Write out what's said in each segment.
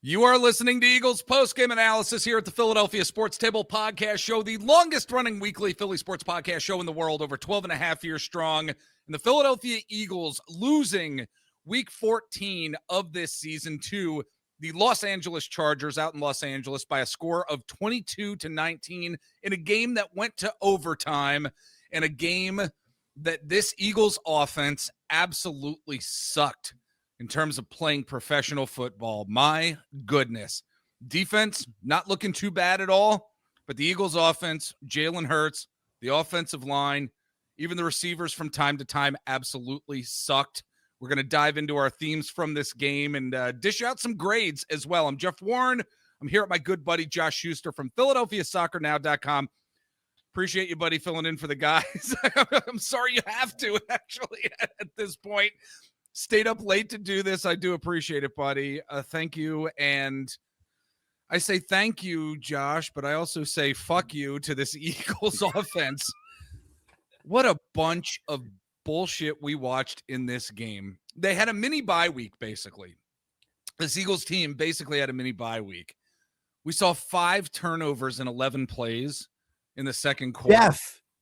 You are listening to Eagles postgame analysis here at the Philadelphia Sports Table Podcast Show, the longest-running weekly Philly sports podcast show in the world, over 12 and a half years strong. And the Philadelphia Eagles losing Week 14 of this season to the Los Angeles Chargers out in Los Angeles by a score of 22-19 in a game that went to overtime, and a game that this Eagles offense absolutely sucked in terms of playing professional football. My goodness. Defense, not looking too bad at all, but the Eagles offense, Jalen Hurts, the offensive line, even the receivers from time to time absolutely sucked. We're going to dive into our themes from this game and dish out some grades as well. I'm Jeff Warren. I'm here with my good buddy Josh Schuster from PhiladelphiaSoccerNow.com. Appreciate you, buddy, filling in for the guys. I'm sorry you have to, actually, at this point. Stayed up late to do this. I do appreciate it, buddy. Thank you. And I say thank you, Josh, but I also say fuck you to this Eagles offense. What a bunch of bullshit we watched in this game. They had a mini bye week, basically. This Eagles team basically had a mini bye week. We saw 5 turnovers in 11 plays in the second quarter.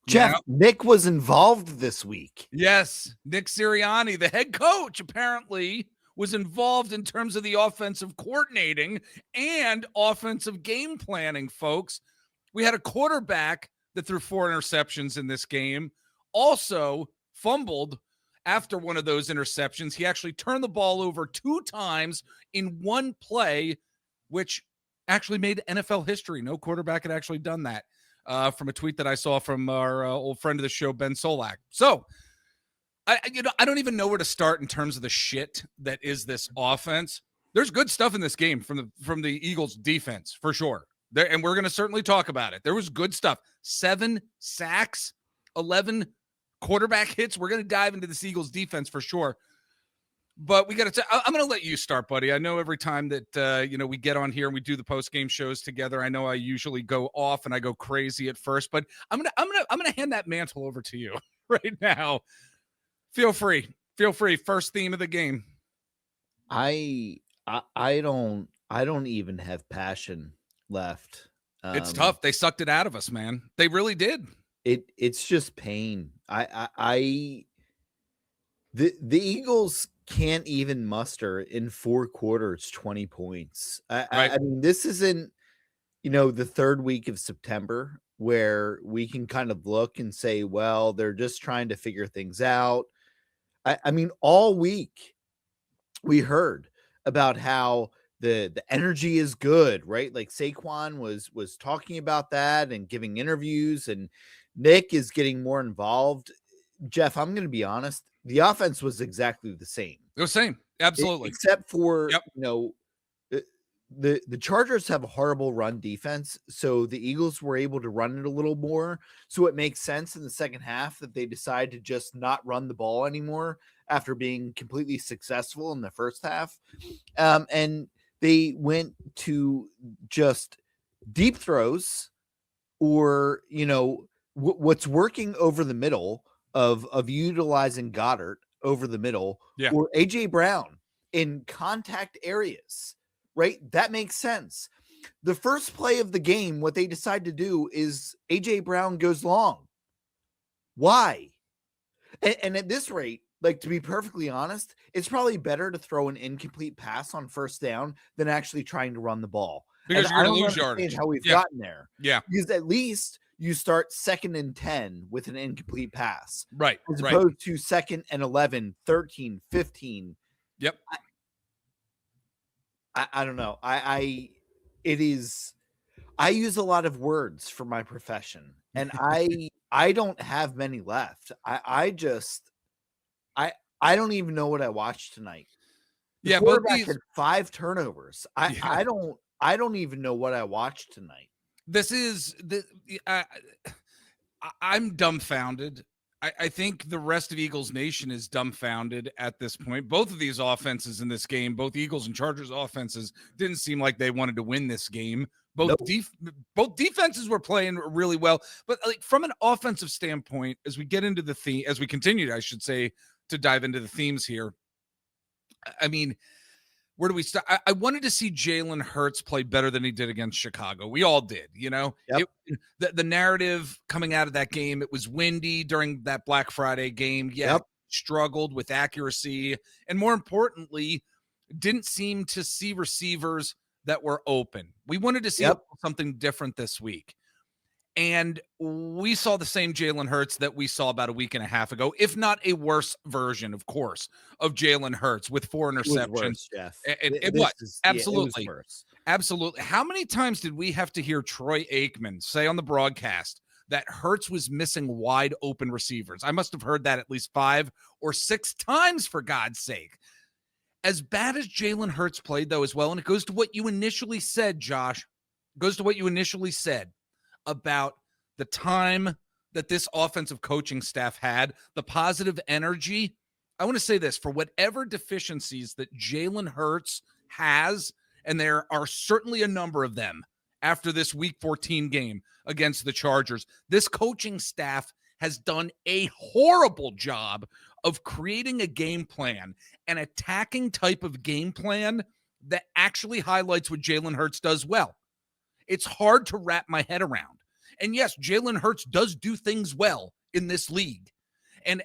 Jeff, Nick was involved this week. Yes, Nick Sirianni, the head coach, apparently was involved in terms of the offensive coordinating and offensive game planning, folks. We had a quarterback that threw 4 interceptions in this game, also fumbled after one of those interceptions. He actually turned the ball over 2 times in one play, which actually made NFL history. No quarterback had actually done that. From a tweet that I saw from our old friend of the show, Ben Solak. So, I don't even know where to start in terms of the shit that is this offense. There's good stuff in this game from the Eagles defense, for sure. And we're going to certainly talk about it. There was good stuff. 7 sacks, 11 quarterback hits. We're going to dive into this Eagles defense for sure. But we got to. I'm going to let you start, buddy. I know every time that we get on here and we do the post game shows together, I know I usually go off and I go crazy at first. But I'm gonna hand that mantle over to you right now. Feel free. First theme of the game. I don't even have passion left. It's tough. They sucked it out of us, man. They really did. It's just pain. The Eagles can't even muster in 4 quarters 20 points. I mean, this isn't, the third week of September where we can kind of look and say, well, they're just trying to figure things out. I mean, all week we heard about how the energy is good, right? Like Saquon was talking about that and giving interviews, and Nick is getting more involved. Jeff, I'm going to be honest. The offense was exactly the same. It was the same. Absolutely. Except for, the Chargers have a horrible run defense. So the Eagles were able to run it a little more. So it makes sense in the second half that they decide to just not run the ball anymore after being completely successful in the first half. And they went to just deep throws or, what's working over the middle of utilizing Goddard over the middle, or AJ Brown in contact areas, right? That makes sense. The first play of the game, what they decide to do is AJ Brown goes long. Why? And at this rate, like, to be perfectly honest, it's probably better to throw an incomplete pass on first down than actually trying to run the ball. Because you're going to lose yardage. How we've gotten there. Yeah. Because at least you start 2nd and 10 with an incomplete pass. Right. As opposed to 2nd and 11, 13, 15. Yep. I don't know. I use a lot of words for my profession, and I don't have many left. I don't even know what I watched tonight. The quarterback had 5 turnovers. I don't even know what I watched tonight. I'm dumbfounded. I think the rest of Eagles Nation is dumbfounded at this point. Both of these offenses in this game, both Eagles and Chargers offenses, didn't seem like they wanted to win this game. Both defenses were playing really well, but like from an offensive standpoint, as we get into the theme, as we continue, I should say, to dive into the themes here. I mean, Where do we start? I wanted to see Jalen Hurts play better than he did against Chicago. We all did, you know. Yep. The narrative coming out of that game, it was windy during that Black Friday game. Yeah, Yep. struggled with accuracy, and more importantly, didn't seem to see receivers that were open. We wanted to see something different this week. And we saw the same Jalen Hurts that we saw about a week and a half ago, if not a worse version, of course, of Jalen Hurts with 4 interceptions. It was worse, Jeff. It was. Absolutely. It was worse. Absolutely. How many times did we have to hear Troy Aikman say on the broadcast that Hurts was missing wide open receivers? I must have heard that at least 5 or 6 times, for God's sake. As bad as Jalen Hurts played, though, as well, and it goes to what you initially said, Josh, goes to what you initially said about the time that this offensive coaching staff had, the positive energy. I want to say this, for whatever deficiencies that Jalen Hurts has, and there are certainly a number of them after this Week 14 game against the Chargers, this coaching staff has done a horrible job of creating a game plan, an attacking type of game plan that actually highlights what Jalen Hurts does well. It's hard to wrap my head around. And yes, Jalen Hurts does do things well in this league. And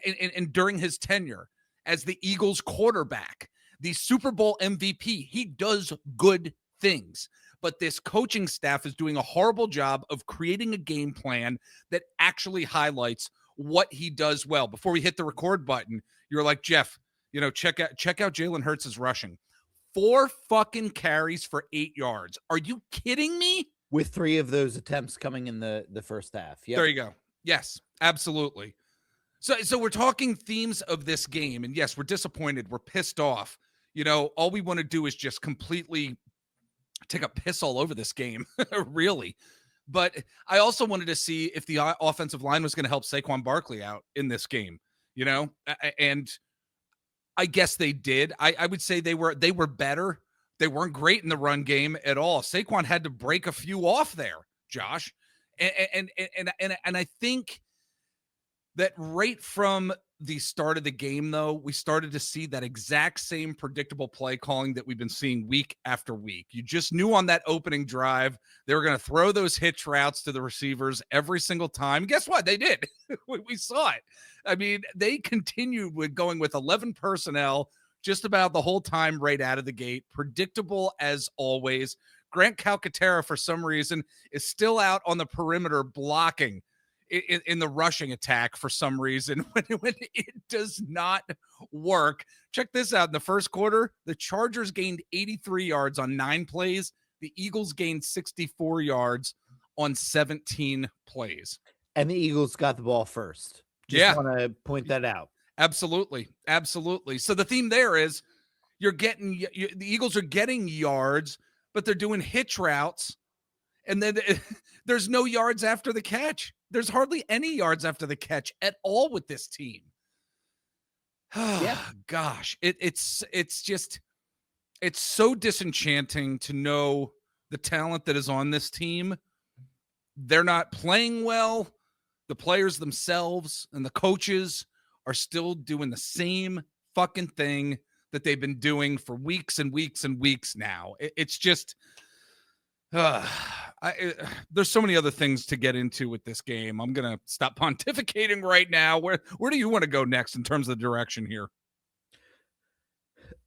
during his tenure as the Eagles quarterback, the Super Bowl MVP, he does good things. But this coaching staff is doing a horrible job of creating a game plan that actually highlights what he does well. Before we hit the record button, you're like, Jeff, you know, check out Jalen Hurts' rushing. 4 fucking carries for 8 yards. Are you kidding me? With 3 of those attempts coming in the first half. Yep. There you go. Yes, absolutely. So we're talking themes of this game. And yes, we're disappointed. We're pissed off. You know, all we want to do is just completely take a piss all over this game, really. But I also wanted to see if the offensive line was going to help Saquon Barkley out in this game, you know, and I guess they did. I would say they were better. They weren't great in the run game at all. Saquon had to break a few off there, Josh. And I think that right from the start of the game, though, we started to see that exact same predictable play calling that we've been seeing week after week. You just knew on that opening drive, they were going to throw those hitch routes to the receivers every single time. Guess what? They did. We saw it. I mean, they continued with going with 11 personnel just about the whole time right out of the gate. Predictable as always. Grant Calcaterra, for some reason, is still out on the perimeter blocking in the rushing attack for some reason when it does not work. Check this out. In the first quarter, the Chargers gained 83 yards on 9 plays. The Eagles gained 64 yards on 17 plays. And the Eagles got the ball first. Just want to point that out. Absolutely. Absolutely. So the theme there is the Eagles are getting yards, but they're doing hitch routes. And then there's no yards after the catch. There's hardly any yards after the catch at all with this team. Gosh, it's so disenchanting to know the talent that is on this team. They're not playing well. The players themselves and the coaches are still doing the same fucking thing that they've been doing for weeks and weeks and weeks now. It's just, there's so many other things to get into with this game. I'm going to stop pontificating right now. Where do you want to go next in terms of the direction here?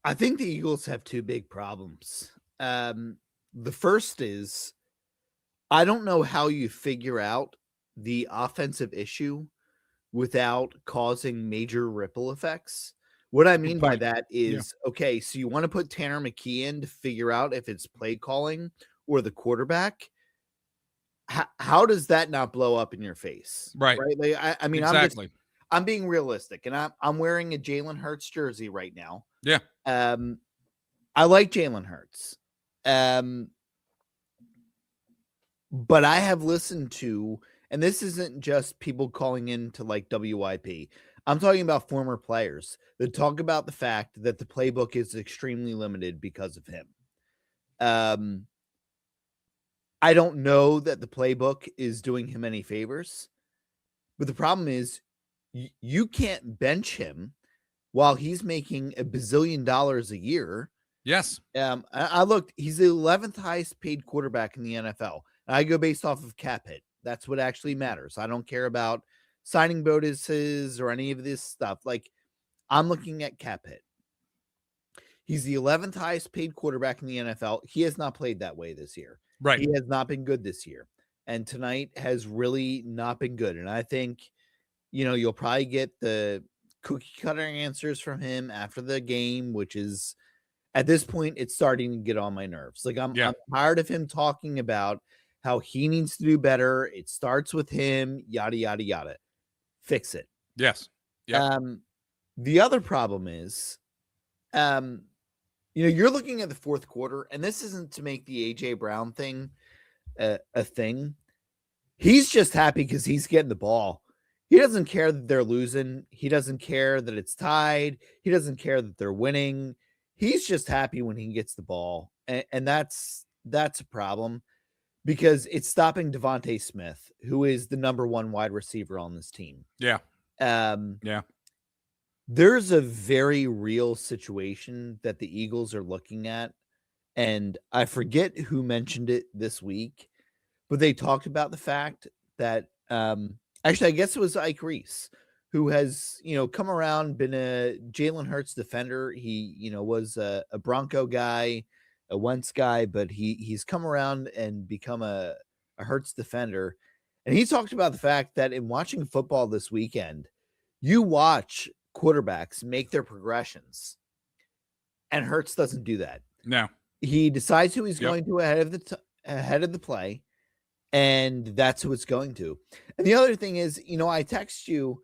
I think the Eagles have 2 big problems. The first is, I don't know how you figure out the offensive issue without causing major ripple effects. What I mean by that is, okay, so you want to put Tanner McKee in to figure out if it's play calling or the quarterback. How does that not blow up in your face? Right. Like, I mean, exactly. I'm being realistic, and I'm wearing a Jalen Hurts jersey right now. Yeah. I like Jalen Hurts. But I have listened to, and this isn't just people calling in to like WIP. I'm talking about former players that talk about the fact that the playbook is extremely limited because of him. I don't know that the playbook is doing him any favors, but the problem is you can't bench him while he's making $1 bazillion a year Yes. I looked, he's the 11th highest paid quarterback in the NFL. I go based off of cap hit. That's what actually matters. I don't care about signing bonuses or any of this stuff. Like, I'm looking at cap hit. He's the 11th highest paid quarterback in the NFL. He has not played that way this year. Right. He has not been good this year. And tonight has really not been good. And I think, you'll probably get the cookie cutter answers from him after the game, which is, at this point, it's starting to get on my nerves. Like, I'm tired of him talking about how he needs to do better. It starts with him, yada, yada, yada. Fix it. Yes. Yep. The other problem is, you're looking at the fourth quarter, and this isn't to make the AJ Brown thing a thing. He's just happy because he's getting the ball. He doesn't care that they're losing. He doesn't care that it's tied. He doesn't care that they're winning. He's just happy when he gets the ball. And that's a problem because it's stopping Devontae Smith, who is the number one wide receiver on this team. Yeah. Yeah. There's a very real situation that the Eagles are looking at. And I forget who mentioned it this week, but they talked about the fact that, actually, I guess it was Ike Reese, who has, come around, been a Jalen Hurts defender. He, was a Bronco guy, a Wentz guy, but he's come around and become a Hurts defender. And he talked about the fact that in watching football this weekend, you watch quarterbacks make their progressions, and Hurts doesn't do that. No. He decides who he's going to ahead of the play, and that's who it's going to. And the other thing is, I text you,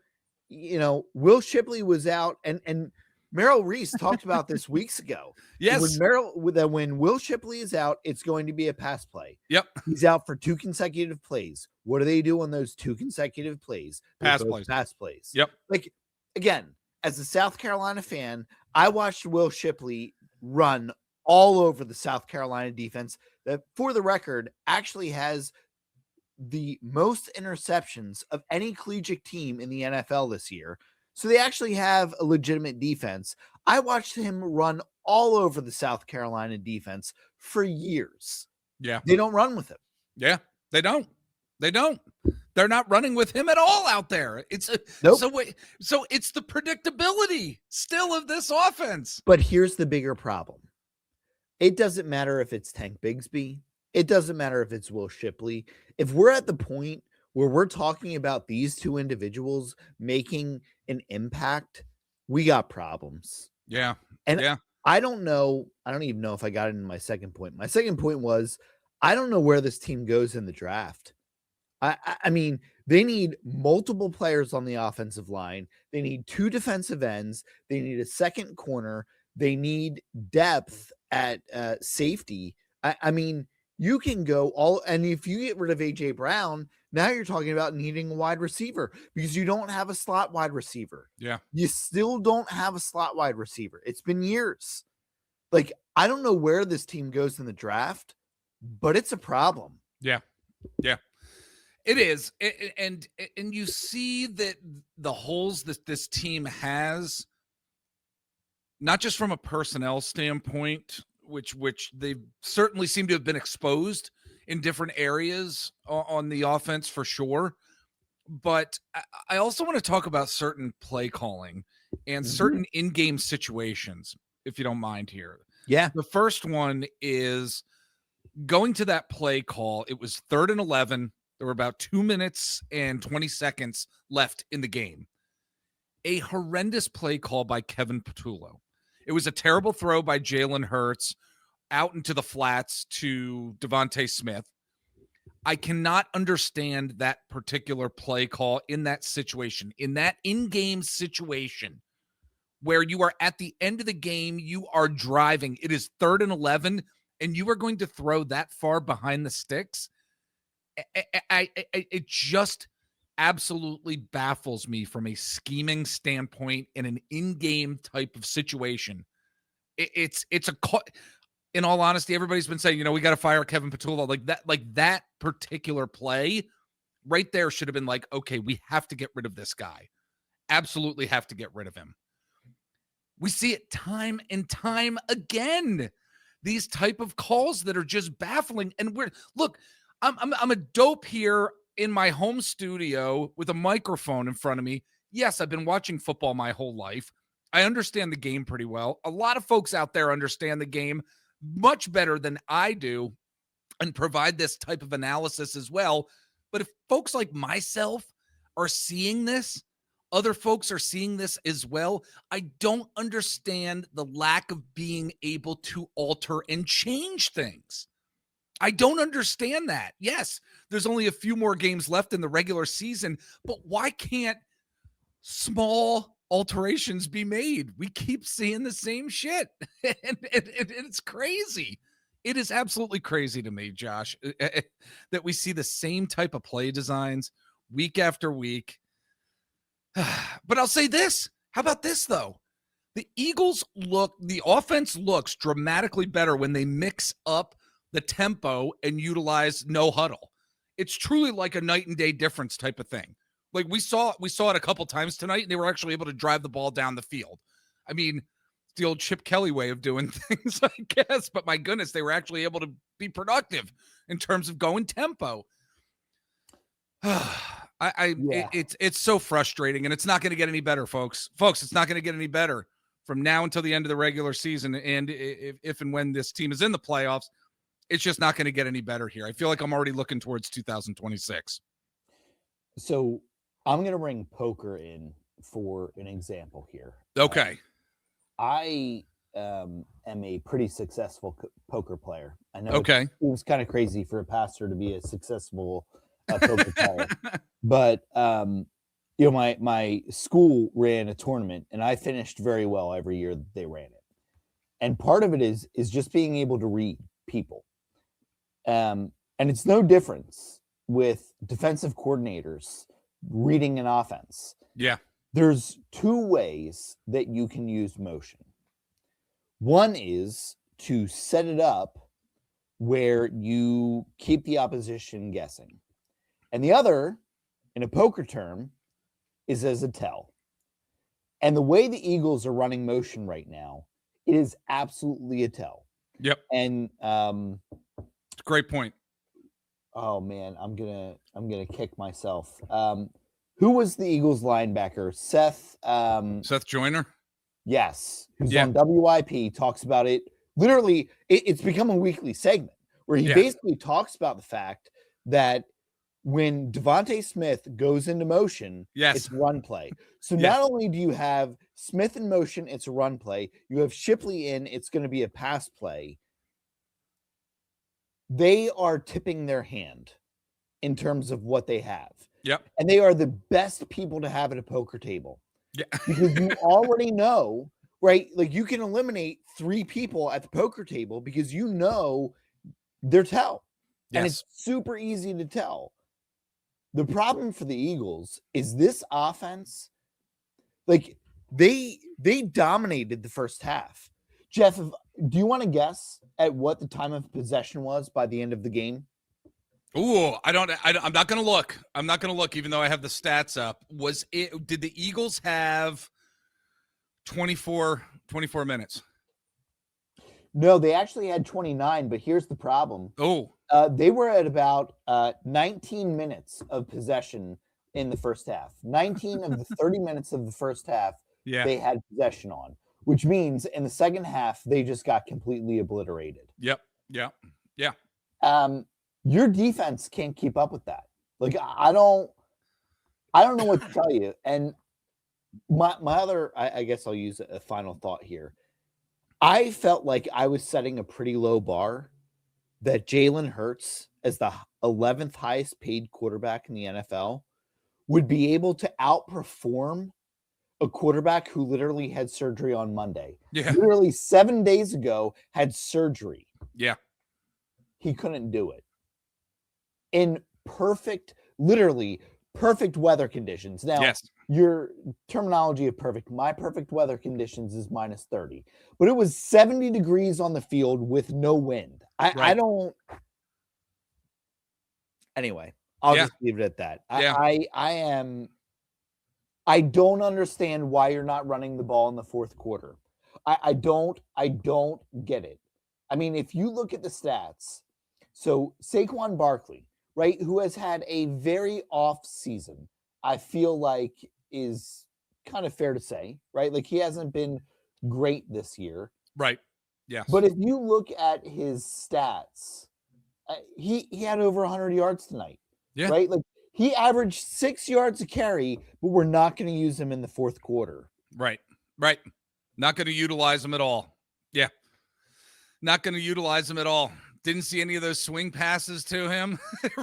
Will Shipley was out, and Merrill Reese talked about this weeks ago. Yes. When Will Shipley is out, it's going to be a pass play. Yep. He's out for 2 consecutive plays. What do they do on those 2 consecutive plays? Pass plays. Yep. Like, again, as a South Carolina fan, I watched Will Shipley run all over the South Carolina defense that, for the record, actually has the most interceptions of any collegiate team in the NFL this year. So they actually have a legitimate defense. I watched him run all over the South Carolina defense for years. Yeah. They don't run with him. Yeah, they don't. They're not running with him at all out there. It's nope. So it's the predictability still of this offense. But here's the bigger problem. It doesn't matter if it's Tank Bigsby. It doesn't matter if it's Will Shipley. If we're at the point where we're talking about these 2 individuals making an impact, we got problems. Yeah. And yeah. I don't even know if I got it in my second point. My second point was, I don't know where this team goes in the draft. I mean, they need multiple players on the offensive line. They need 2 defensive ends. They need a second corner. They need depth at safety. I mean, you can go all, and if you get rid of AJ Brown, now you're talking about needing a wide receiver because you don't have a slot wide receiver. Yeah. You still don't have a slot wide receiver. It's been years. Like, I don't know where this team goes in the draft, but it's a problem. Yeah. Yeah. It is. And you see that the holes that this team has, not just from a personnel standpoint, which they certainly seem to have been exposed in different areas on the offense for sure. But I also want to talk about certain play calling and certain in-game situations, if you don't mind here. Yeah. The first one is going to that play call. It was 3rd and 11. There were about 2 minutes and 20 seconds left in the game. A horrendous play call by Kevin Patullo. It was a terrible throw by Jalen Hurts out into the flats to Devontae Smith. I cannot understand that particular play call in that situation, in that in-game situation where you are at the end of the game, you are driving. It is 3rd and 11, and you are going to throw that far behind the sticks. It just absolutely baffles me from a scheming standpoint in an in-game type of situation. It's in all honesty, everybody's been saying, we got to fire Kevin Patullo. Like that particular play right there should have been like, okay, we have to get rid of this guy. Absolutely have to get rid of him. We see it time and time again. These type of calls that are just baffling. And I'm a dope here in my home studio with a microphone in front of me. Yes, I've been watching football my whole life. I understand the game pretty well. A lot of folks out there understand the game much better than I do and provide this type of analysis as well. But if folks like myself are seeing this, other folks are seeing this as well, I don't understand the lack of being able to alter and change things. I don't understand that. Yes, there's only a few more games left in the regular season, but why can't small alterations be made? We keep seeing the same shit, and it's crazy. It is absolutely crazy to me, Josh, that we see the same type of play designs week after week. But I'll say this. How about this, though? The offense looks dramatically better when they mix up the tempo and utilize no huddle. It's truly like a night and day difference type of thing. Like we saw it a couple times tonight, and they were actually able to drive the ball down the field. I mean, it's the old Chip Kelly way of doing things, I guess. But my goodness, they were actually able to be productive in terms of going tempo. It's so frustrating, and it's not going to get any better, folks. It's not going to get any better from now until the end of the regular season. And if and when this team is in the playoffs, it's just not going to get any better here. I feel like I'm already looking towards 2026. So I'm going to bring poker in for an example here. Okay. I am a pretty successful poker player. I know it was kind of crazy for a pastor to be a successful poker player, but my school ran a tournament, and I finished very well every year that they ran it. And part of it is just being able to read people, and it's no difference with defensive coordinators reading an offense. Yeah, there's two ways that you can use motion. One is to set it up where you keep the opposition guessing. And the other, in a poker term, is as a tell. And the way the Eagles are running motion right now, it is absolutely a tell. Yep. And great point. Oh man, I'm gonna kick myself. Who was the Eagles linebacker? Seth Joyner? Yes. Who's on WIP, talks about it. Literally, it's become a weekly segment where he basically talks about the fact that when Devontae Smith goes into motion, it's run play. So not only do you have Smith in motion, it's a run play. You have Shipley in, it's going to be a pass play. They are tipping their hand in terms of what they have. Yep. And they are the best people to have at a poker table. Yeah. Because you already know, right? Like you can eliminate 3 people at the poker table because you know their tell. Yes. And it's super easy to tell. The problem for the Eagles is this offense, like they dominated the first half. Jeff, do you want to guess at what the time of possession was by the end of the game? Ooh, I'm not going to look. I'm not going to look, even though I have the stats up. Did the Eagles have 24 minutes? No, they actually had 29, but here's the problem. Oh. They were at about 19 minutes of possession in the first half. 19 of the 30 minutes of the first half, they had possession on, which means in the second half, they just got completely obliterated. Yep. Your defense can't keep up with that. Like, I don't know what to tell you. And my other, I guess I'll use a final thought here. I felt like I was setting a pretty low bar that Jalen Hurts, as the 11th highest paid quarterback in the NFL, would be able to outperform a quarterback who literally had surgery on Monday. Yeah. Literally 7 days ago had surgery. Yeah. He couldn't do it. In literally perfect weather conditions. Now, your terminology of perfect, my perfect weather conditions is -30, but it was 70 degrees on the field with no wind. I don't. Anyway, I'll just leave it at that. I don't understand why you're not running the ball in the fourth quarter. I don't get it. I mean, if you look at the stats, so Saquon Barkley, right, who has had a very off season, I feel like is kind of fair to say, right? Like he hasn't been great this year. Right. Yes. But if you look at his stats, he had over 100 yards tonight. Yeah. Right? Like he averaged 6 yards a carry, but we're not going to use him in the fourth quarter. Right. Right. Not going to utilize him at all. Yeah. Not going to utilize him at all. Didn't see any of those swing passes to him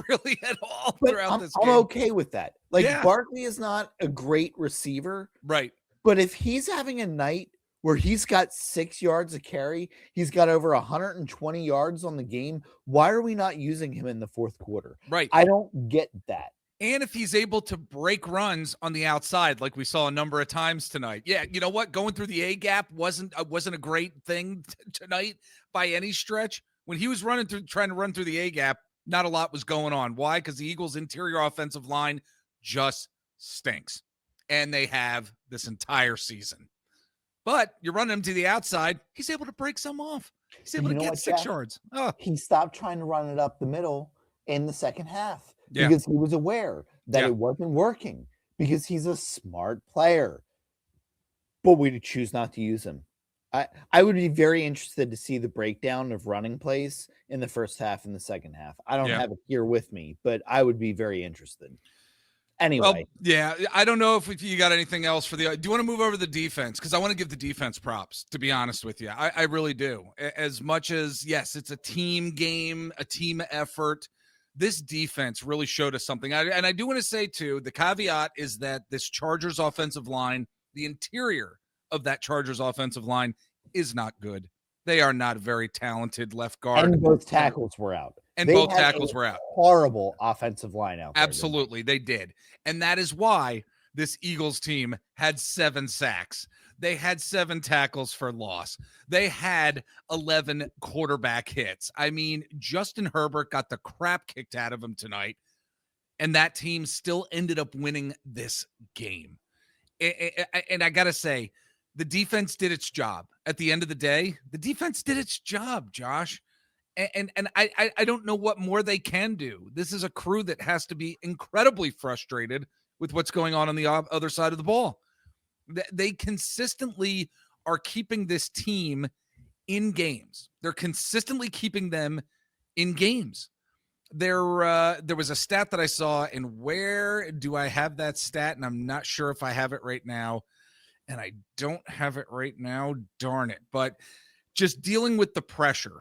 really at all throughout this game. I'm okay with that. Like Barkley is not a great receiver. Right. But if he's having a night where he's got 6 yards a carry, he's got over 120 yards on the game, why are we not using him in the fourth quarter? Right. I don't get that. And if he's able to break runs on the outside, like we saw a number of times tonight. Yeah, you know what? Going through the A gap wasn't a great thing tonight by any stretch. When he was trying to run through the A gap, not a lot was going on. Why? Because the Eagles' interior offensive line just stinks. And they have this entire season. But you run him to the outside, he's able to break some off. He's able to get 6 yards. Oh. He stopped trying to run it up the middle in the second half because he was aware that it wasn't working because he's a smart player. But we choose not to use him. I would be very interested to see the breakdown of running plays in the first half and the second half. I don't have it here with me, but I would be very interested. Anyway. Well, I don't know if you got anything else for the – do you want to move over to the defense? Because I want to give the defense props, to be honest with you. I really do. As much as, yes, it's a team game, a team effort, this defense really showed us something. And I do want to say, too, the caveat is that this Chargers offensive line, the interior of that Chargers offensive line is not good. They are not a very talented left guard. And both tackles were out. Both tackles were out. Horrible offensive line out there. Absolutely, they did. And that is why this Eagles team had 7 sacks. They had 7 tackles for loss. They had 11 quarterback hits. I mean, Justin Herbert got the crap kicked out of him tonight, and that team still ended up winning this game. And I got to say, the defense did its job. At the end of the day, the defense did its job, Josh. And I don't know what more they can do. This is a crew that has to be incredibly frustrated with what's going on the other side of the ball. They consistently are keeping this team in games. They're consistently keeping them in games. There was a stat that I saw, and where do I have that stat? And I'm not sure if I have it right now. And I don't have it right now. Darn it. But just dealing with the pressure,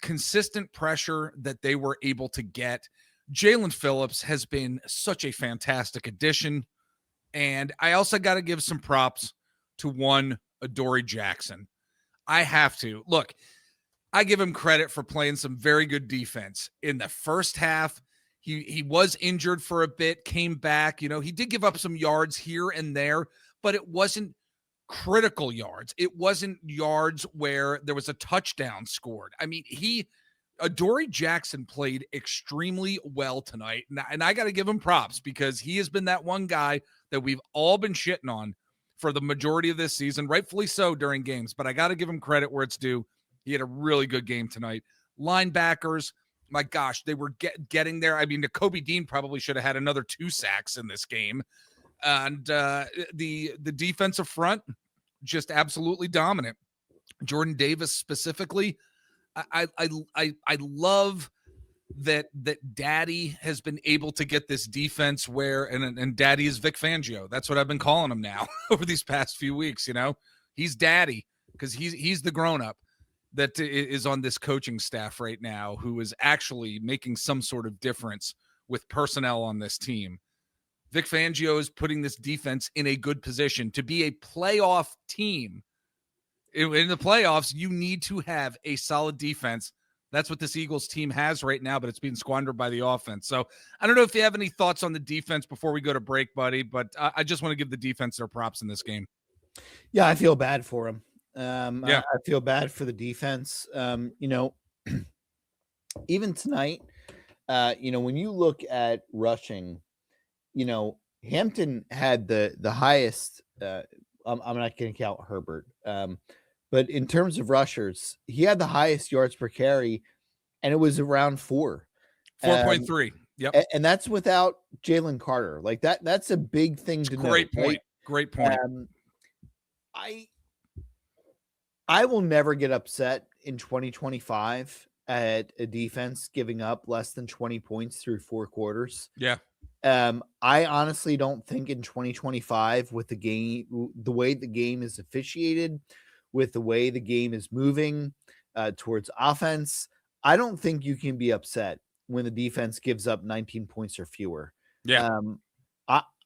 consistent pressure that they were able to get. Jalen Phillips has been such a fantastic addition. And I also got to give some props to one Adoree Jackson. I have to. Look, I give him credit for playing some very good defense. In the first half, he was injured for a bit, came back. You know, he did give up some yards here and there, but it wasn't critical yards. It wasn't yards where there was a touchdown scored. I mean, Adoree Jackson played extremely well tonight, and I got to give him props because he has been that one guy that we've all been shitting on for the majority of this season, rightfully so during games, but I got to give him credit where it's due. He had a really good game tonight. Linebackers, my gosh, they were getting there. I mean, Kobe Dean probably should have had another 2 sacks in this game. And the defensive front, just absolutely dominant. Jordan Davis specifically, I love that Daddy has been able to get this defense where, and Daddy is Vic Fangio. That's what I've been calling him now over these past few weeks. You know, he's Daddy because he's the grown up that is on this coaching staff right now, who is actually making some sort of difference with personnel on this team. Vic Fangio is putting this defense in a good position to be a playoff team. In the playoffs, you need to have a solid defense. That's what this Eagles team has right now, but it's being squandered by the offense. So I don't know if you have any thoughts on the defense before we go to break, buddy, but I just want to give the defense their props in this game. Yeah, I feel bad for him. I feel bad for the defense. You know, even tonight, you know, when you look at rushing, you know, Hampton had the highest. I'm not going to count Herbert, but in terms of rushers, he had the highest yards per carry, and it was around 4. 4.3. Yep. And that's without Jalen Carter. Like that's a big thing to Great note. point. Right? Great point. I will never get upset in 2025 at a defense giving up less than 20 points through 4 quarters. Yeah. I honestly don't think in 2025 with the way the game is officiated, with the way the game is moving towards offense, I don't think you can be upset when the defense gives up 19 points or fewer. Yeah.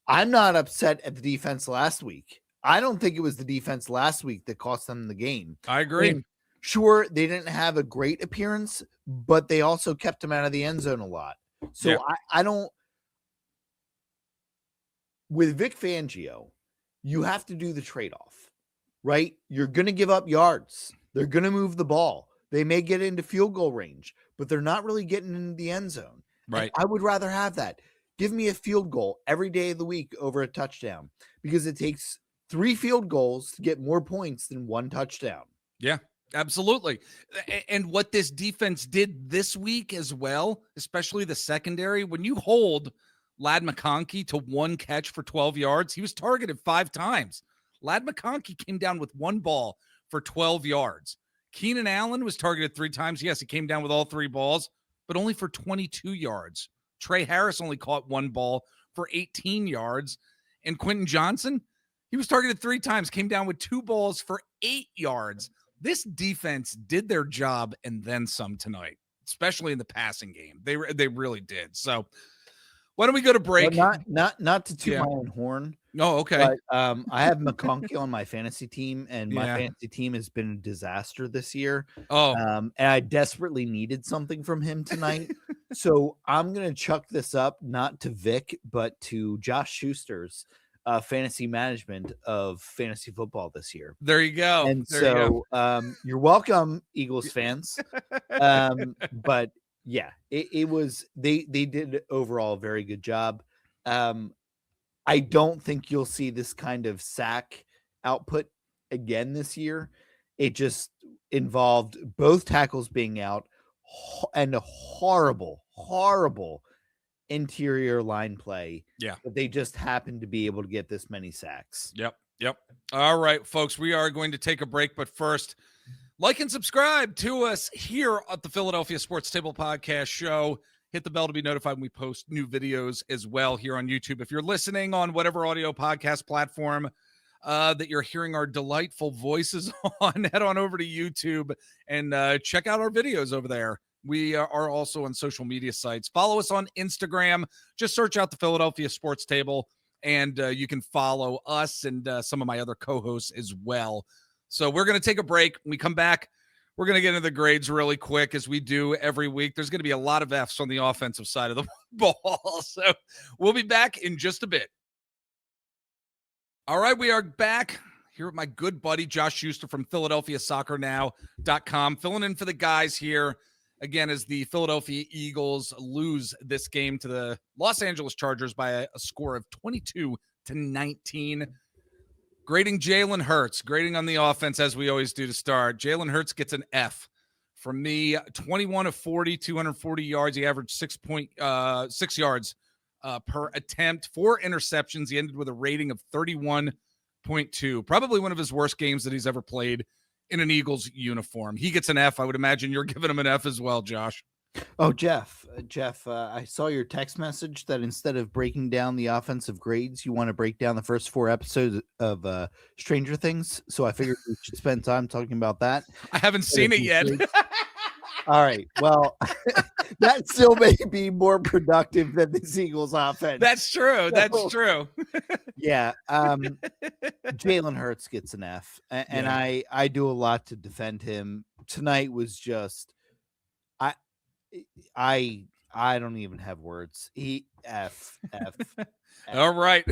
I'm not upset at the defense last week. I don't think it was the defense last week that cost them the game. I agree. I mean, sure, they didn't have a great appearance, but they also kept them out of the end zone a lot. So Yeah. I don't. With Vic Fangio, you have to do the trade-off, right? You're going to give up yards. They're going to move the ball. They may get into field goal range, but they're not really getting into the end zone. Right. And I would rather have that. Give me a field goal every day of the week over a touchdown, because it takes 3 field goals to get more points than 1 touchdown. Yeah, absolutely. And what this defense did this week as well, especially the secondary, when you hold Ladd McConkey to 1 catch for 12 yards, he was targeted 5 times. Ladd McConkey came down with 1 ball for 12 yards. Keenan Allen was targeted 3 times. Yes, he came down with all 3 balls, but only for 22 yards. Trey Harris only caught 1 ball for 18 yards. And Quentin Johnson, he was targeted 3 times, came down with 2 balls for 8 yards. This defense did their job and then some tonight, especially in the passing game. They really did. So why don't we go to break? Well, not to toot my own horn. Oh, okay. But I have McConkey on my fantasy team, and my fantasy team has been a disaster this year. Oh, and I desperately needed something from him tonight. So I'm going to chuck this up, not to Vic, but to Josh Schuster's fantasy management of fantasy football this year. There you go. And there you go. You're welcome, Eagles fans. But yeah, it was, they did overall a very good job. I don't think you'll see this kind of sack output again this year. It just involved both tackles being out and a horrible interior line play. Yeah. But they just happened to be able to get this many sacks. Yep. All right, folks, we are going to take a break, but first, like and subscribe to us here at the Philadelphia Sports Table Podcast Show. Hit the bell to be notified when we post new videos as well here on YouTube. If you're listening on whatever audio podcast platform that you're hearing our delightful voices on, head on over to YouTube and check out our videos over there. We are also on social media sites. Follow us on Instagram. Just search out the Philadelphia Sports Table, and you can follow us and some of my other co-hosts as well. So we're going to take a break. When we come back, we're going to get into the grades really quick, as we do every week. There's going to be a lot of Fs on the offensive side of the ball. So we'll be back in just a bit. All right, we are back here with my good buddy, Josh Schuster from PhiladelphiaSoccerNow.com, filling in for the guys here, again, as the Philadelphia Eagles lose this game to the Los Angeles Chargers by a score of 22-19. Grading Jalen Hurts, grading on the offense as we always do to start. Jalen Hurts gets an F. From me, 21 of 40, 240 yards. He averaged 6 yards per attempt, 4 interceptions. He ended with a rating of 31.2. Probably one of his worst games that he's ever played in an Eagles uniform. He gets an F. I would imagine you're giving him an F as well, Josh. Oh, Jeff, I saw your text message that instead of breaking down the offensive grades, you want to break down the first 4 episodes of Stranger Things. So I figured we should spend time talking about that. I haven't seen it yet. All right. Well, that still may be more productive than this Eagles offense. That's true. That's true. Yeah. Jalen Hurts gets an F, and yeah. I do a lot to defend him. Tonight was just, I don't even have words. F. All right.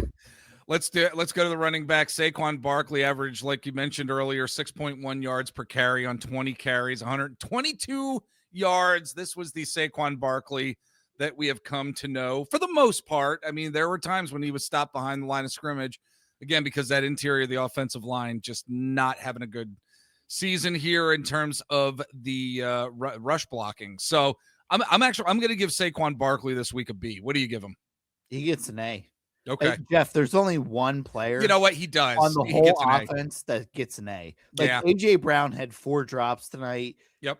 Let's do it. Let's go to the running back. Saquon Barkley averaged, like you mentioned earlier, 6.1 yards per carry on 20 carries, 122 yards. This was the Saquon Barkley that we have come to know for the most part. I mean, there were times when he was stopped behind the line of scrimmage, again, because that interior of the offensive line just not having a good season here in terms of the rush blocking. So I'm going to give Saquon Barkley this week a B. What do you give him? He gets an A. Okay. Jeff, there's only one player. You know what? He does. On the he whole offense that gets an A. Like yeah. A.J. Brown had 4 drops tonight. Yep.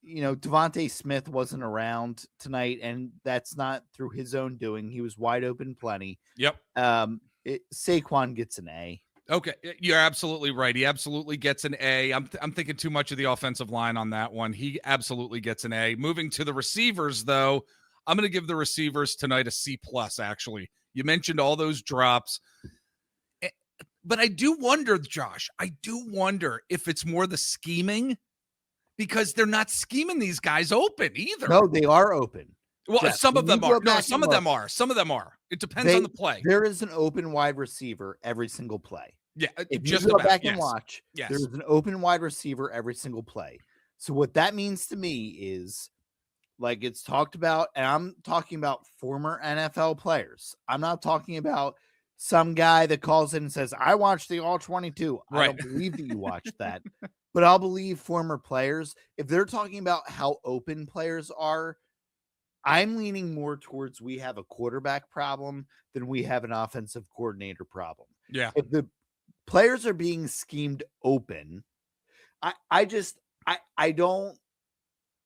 You know, Devontae Smith wasn't around tonight, and that's not through his own doing. He was wide open plenty. Yep. Saquon gets an A. Okay, you're absolutely right. He absolutely gets an A. I'm thinking too much of the offensive line on that one. He absolutely gets an A. Moving to the receivers, though, I'm going to give the receivers tonight a C+, actually. You mentioned all those drops. But I do wonder, Josh, if it's more the scheming, because they're not scheming these guys open either. No, they are open. Well, Jeff, some of them are. No, some of them are. Some of them are. It depends on the play. There is an open wide receiver every single play. Yeah, if just you go about, back and watch, yes. There's an open wide receiver every single play. So what that means to me is, like it's talked about, and I'm talking about former NFL players. I'm not talking about some guy that calls in and says, I watched the All 22. Right. I don't believe that you watched that. But I'll believe former players. If they're talking about how open players are, I'm leaning more towards we have a quarterback problem than we have an offensive coordinator problem. Yeah. If the players are being schemed open, I don't,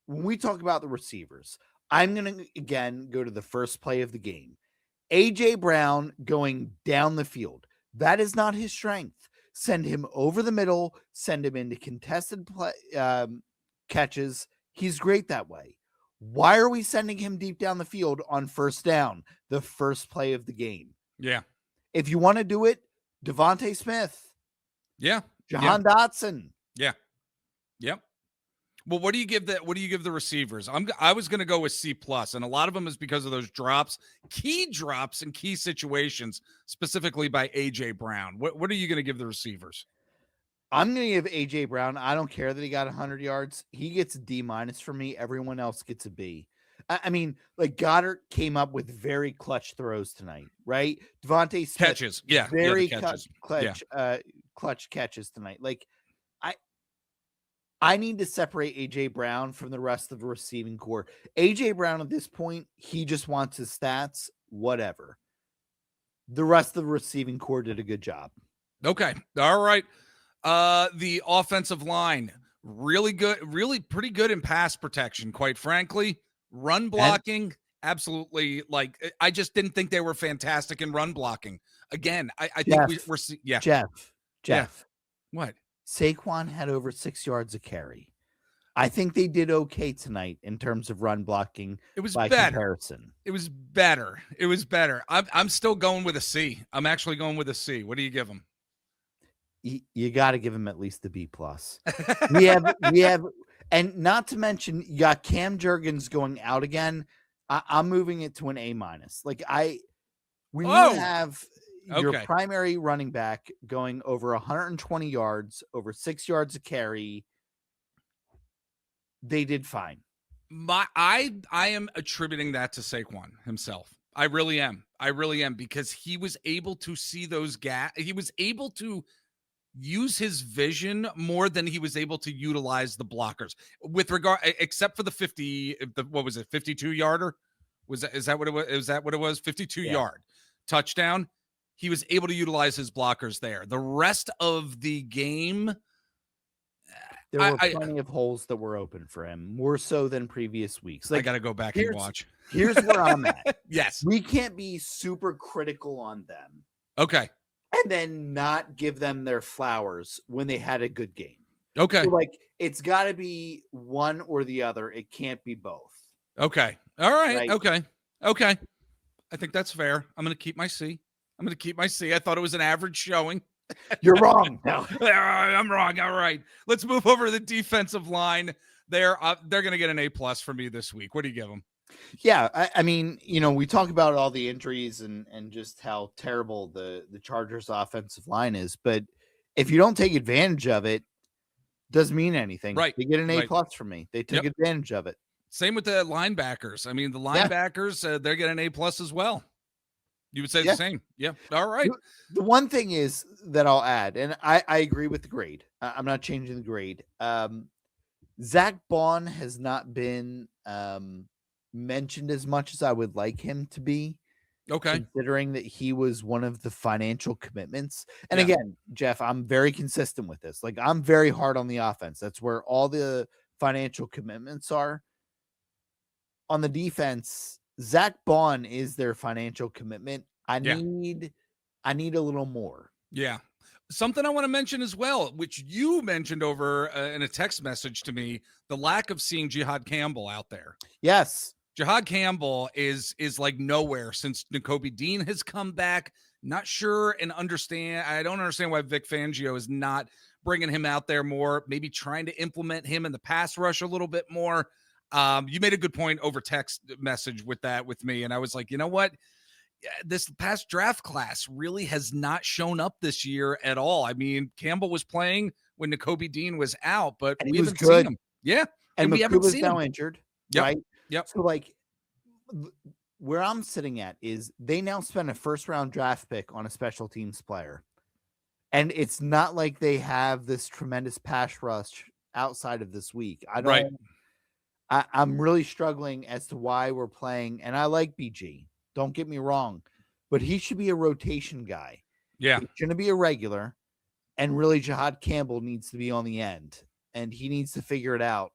when we talk about the receivers, I'm going to, again, go to the first play of the game. A.J. Brown going down the field. That is not his strength. Send him over the middle, send him into contested play, catches. He's great that way. Why are we sending him deep down the field on first down, the first play of the game? Yeah. If you want to do it, Devontae Smith. Yeah. Jahan Dotson. Yeah. Yep. Well, what do you give the receivers? I was going to go with C+, and a lot of them is because of those drops, key drops in key situations, specifically by A.J. Brown. What are you going to give the receivers? I'm going to give A.J. Brown. I don't care that he got 100 yards. He gets a D- for me. Everyone else gets a B. I mean, like Goddard came up with very clutch throws tonight, right? Devontae Smith, catches. Yeah. Very catches. clutch catches tonight. Like, I need to separate A.J. Brown from the rest of the receiving core. A.J. Brown at this point, he just wants his stats, whatever. The rest of the receiving core did a good job. Okay. All right. The offensive line, really good, really pretty good in pass protection, quite frankly. Run blocking, absolutely. Like, I just didn't think they were fantastic in run blocking. Again, I think we're yeah. Jeff. Yeah. What? Saquon had over 6 yards a carry. I think they did okay tonight in terms of run blocking. It was by better. Comparison. It was better. I'm still going with a C. I'm actually going with a C. What do you give them? You got to give him at least the B+. We have, and not to mention, you got Cam Jurgens going out again. I'm moving it to an A-. Like when you have your primary running back going over 120 yards, over 6 yards a carry, they did fine. I am attributing that to Saquon himself. I really am, because he was able to see those gaps. He was able to use his vision more than he was able to utilize the blockers with regard, except for the 52 yarder. Is that what it was? Is that what it was? 52 yard touchdown. He was able to utilize his blockers there. The rest of the game, there were plenty of holes that were open for him, more so than previous weeks. Like, I got to go back and watch. Here's where I'm at. Yes. We can't be super critical on them. Okay. And then not give them their flowers when they had a good game. Okay. So, like, it's got to be one or the other. It can't be both. Okay. All right. Right? Okay. I think that's fair. I'm going to keep my C. I thought it was an average showing. You're wrong. No. I'm wrong. All right. Let's move over to the defensive line. They're going to get an A+ for me this week. What do you give them? Yeah, I mean, we talk about all the injuries and just how terrible the Chargers offensive line is, but if you don't take advantage of it, doesn't mean anything. Right. They get an A+ from me. They took advantage of it. Same with the linebackers. I mean, the linebackers, they're getting an A+ as well. You would say Yeah. the same. Yeah. All right. The one thing is that I'll add, and I agree with the grade. I'm not changing the grade. Zach Bond has not been mentioned as much as I would like him to be, Okay. considering that he was one of the financial commitments. And Yeah. again, Jeff, I'm very consistent with this. Like, I'm very hard on the offense. That's where all the financial commitments are. On the defense, Zach Bond is their financial commitment. I Yeah. need a little more. Yeah. Something I want to mention as well, which you mentioned over in a text message to me, the lack of seeing Jihad Campbell out there. Yes. Jihad Campbell is like nowhere since Nakobe Dean has come back. Not sure and understand. I don't understand why Vic Fangio is not bringing him out there more, maybe trying to implement him in the pass rush a little bit more. You made a good point over text message with me. And I was like, you know what? This past draft class really has not shown up this year at all. I mean, Campbell was playing when Nakobe Dean was out, but And we he was haven't good. seen him. Yeah. And we haven't Makuba's seen now him. injured, Yep. right? Yep. So, like, where I'm sitting at is they now spend a first-round draft pick on a special teams player. And it's not like they have this tremendous pass rush outside of this week. I'm really struggling as to why we're playing. And I like BG. Don't get me wrong. But he should be a rotation guy. Yeah. He shouldn't be a regular. And really, Jihad Campbell needs to be on the end. And he needs to figure it out.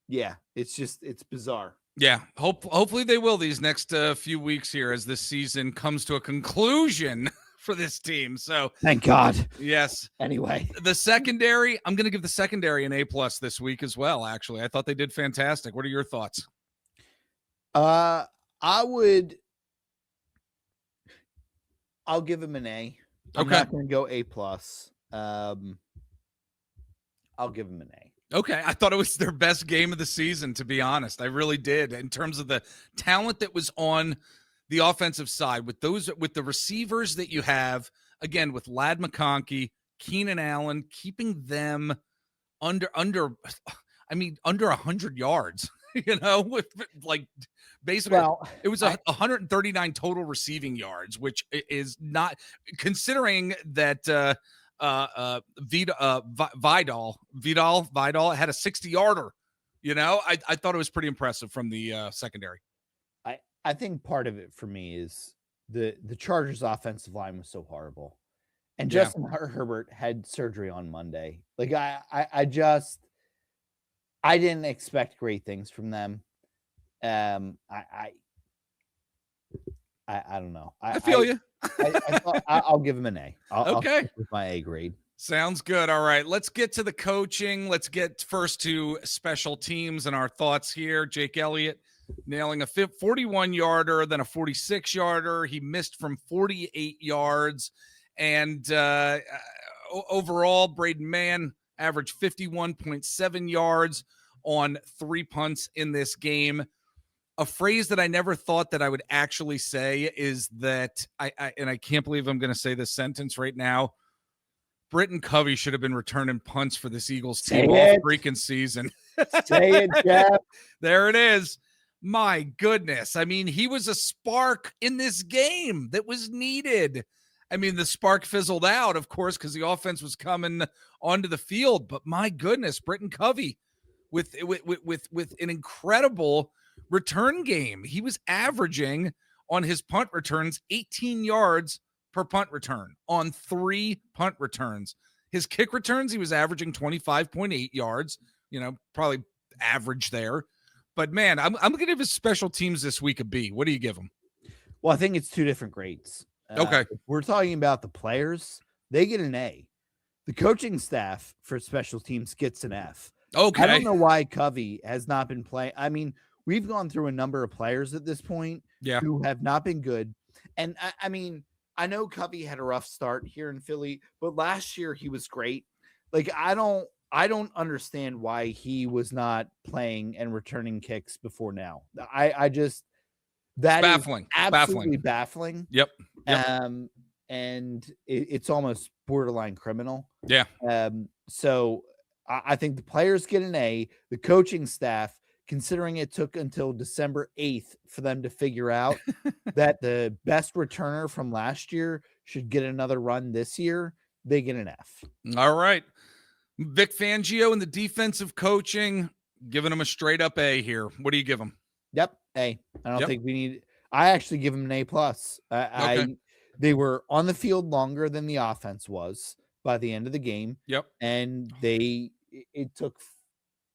Yeah, it's bizarre. Yeah. Hopefully they will these next few weeks here as this season comes to a conclusion for this team. So thank God. Yes. Anyway, the secondary, I'm going to give the secondary an A+ this week as well. Actually, I thought they did fantastic. What are your thoughts? I'll give him an A. I'm Okay. not going to go A+. I'll give him an A. Okay. I thought it was their best game of the season, to be honest. I really did. In terms of the talent that was on the offensive side with the receivers that you have, again, with Ladd McConkey, Keenan Allen, keeping them under 100 yards, with like basically it was 139 total receiving yards, which is not, considering that Vidal had a 60-yarder. I thought it was pretty impressive from the secondary. I think part of it for me is the Chargers offensive line was so horrible. And Justin Herbert had surgery on Monday. Like I didn't expect great things from them. I don't know. I feel you. I'll give him an A. I'll okay. stick with my A grade. Sounds good. All right. Let's get to the coaching. Let's get first to special teams and our thoughts here. Jake Elliott nailing a 41-yarder, then a 46-yarder. He missed from 48 yards. And overall, Braden Mann averaged 51.7 yards on 3 punts in this game. A phrase that I never thought that I would actually say is that I can't believe I'm going to say this sentence right now. Britton Covey should have been returning punts for this Eagles team all freaking season. Say it, Jeff. There it is. My goodness. I mean, he was a spark in this game that was needed. I mean, the spark fizzled out, of course, because the offense was coming onto the field. But my goodness, Britton Covey with an incredible return game. He was averaging on his punt returns 18 yards per punt return on 3 punt returns. His kick returns, he was averaging 25.8 yards, probably average there. But man, I'm going to give his special teams this week a B. What do you give him? Well, I think it's 2 different grades. Okay. If we're talking about the players, they get an A. The coaching staff for special teams gets an F. Okay. I don't know why Covey has not been playing. I mean, we've gone through a number of players at this point who have not been good. And I mean, I know Covey had a rough start here in Philly, but last year he was great. Like, I don't understand why he was not playing and returning kicks before now. I just, that baffling. Is absolutely baffling. Yep. And it's almost borderline criminal. Yeah. So I think the players get an A. The coaching staff considering it took until December 8th for them to figure out that the best returner from last year should get another run this year. They get an F. All right. Vic Fangio and the defensive coaching, giving him a straight up A here. What do you give him? Yep. A. I don't Yep. think we need. I actually give him an A plus. Okay. They were on the field longer than the offense was by the end of the game. Yep. And it took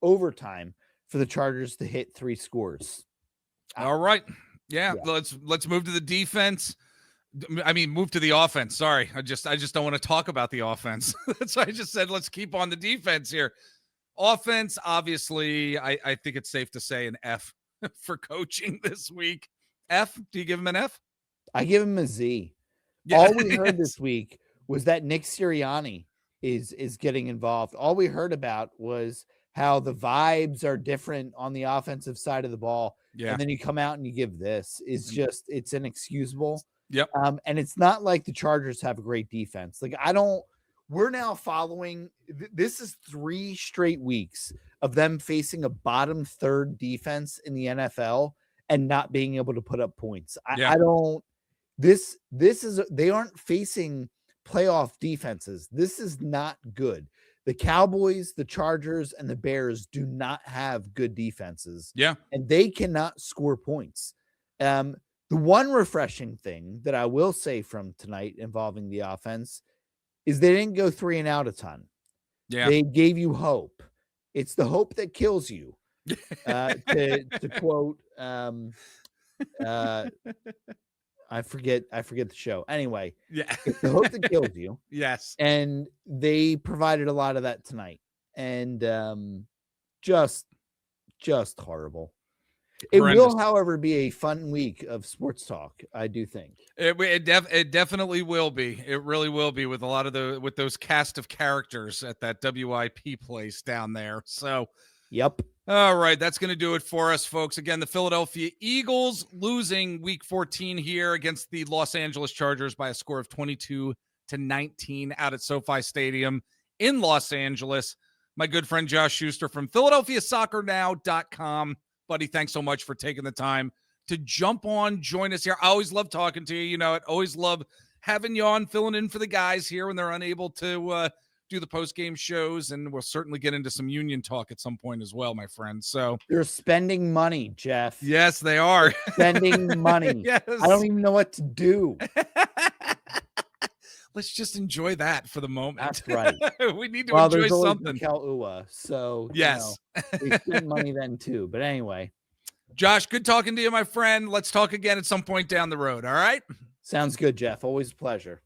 overtime for the Chargers to hit 3 scores. All right. Yeah. Let's move to the defense. I mean, move to the offense. Sorry. I just don't want to talk about the offense. That's why I just said, let's keep on the defense here. Offense, obviously, I think it's safe to say an F for coaching this week. F? Do you give him an F? I give him a Z. Yeah, all we heard this week was that Nick Sirianni is getting involved. All we heard about was how the vibes are different on the offensive side of the ball. Yeah. And then you come out and you give this. It's inexcusable. Yep. And it's not like the Chargers have a great defense. Like, we're now following, this is 3 straight weeks of them facing a bottom third defense in the NFL and not being able to put up points. They aren't facing playoff defenses. This is not good. The Cowboys, the Chargers, and the Bears do not have good defenses. Yeah. And they cannot score points. The one refreshing thing that I will say from tonight involving the offense is they didn't go 3 and out a ton. Yeah. They gave you hope. It's the hope that kills you. To quote, I forget the show. Anyway, yeah. It's the hope that kills you. Yes. And they provided a lot of that tonight. And just horrible. It will, however, be a fun week of sports talk, I do think. It definitely will be. It really will be with a lot of with those cast of characters at that WIP place down there. So, yep. All right, that's going to do it for us, folks. Again, the Philadelphia Eagles losing Week 14 here against the Los Angeles Chargers by a score of 22-19 out at SoFi Stadium in Los Angeles. My good friend Josh Schuster from PhiladelphiaSoccerNow.com. Buddy, thanks so much for taking the time to jump on, join us here. I always love talking to you. You know it. Always love having you on, filling in for the guys here when they're unable to do the post-game shows, and we'll certainly get into some Union talk at some point as well, my friend. So they're spending money, Jeff. Yes, they are. Spending money. Yes. I don't even know what to do. Let's just enjoy that for the moment. That's right. We need to enjoy something. So yes, we spend money then too. But anyway, Josh, good talking to you, my friend. Let's talk again at some point down the road. All right. Sounds good, Jeff. Always a pleasure.